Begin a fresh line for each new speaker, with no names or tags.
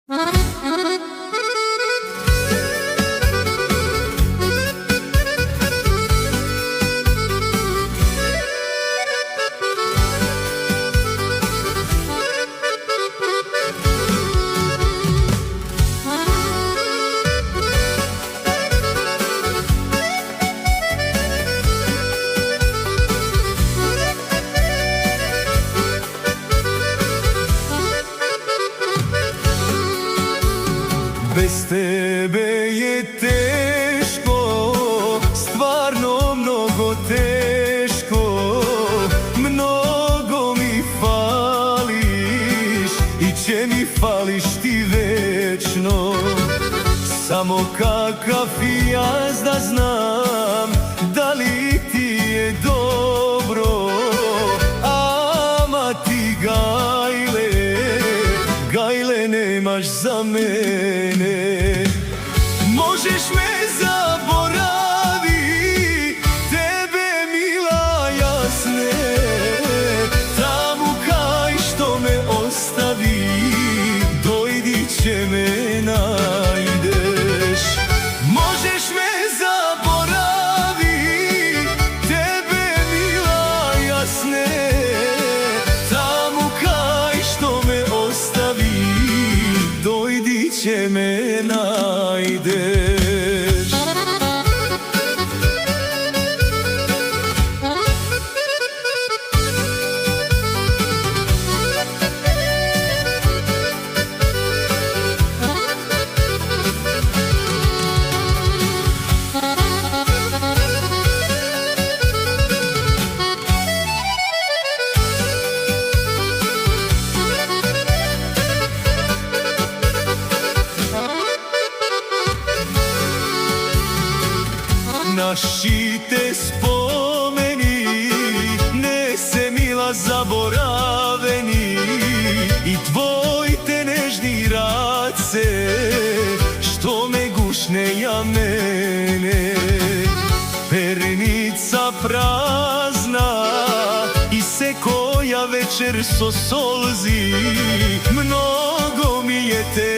Bez tebe je teško, stvarno mnogo teško. Mnogo mi fališ i će mi fališ ti večno. Samo kakav jazda znam, da li ti je dobro. Ama ti gajle nemaš za mene. Možeš me zaboravi, tebe mila jasne. Ta muka i što me ostavi, dojdi će me najdeš. Možeš me zaboravi, tebe mila jasne. Ta muka i što me ostavi, dojdi će me najdeš. Naši te spomeni ne se mila zaboraveni, i tvoj te nežni race što me gušne ja mene. Pernica prazna i se koja večer so solzi, mnogo mi je te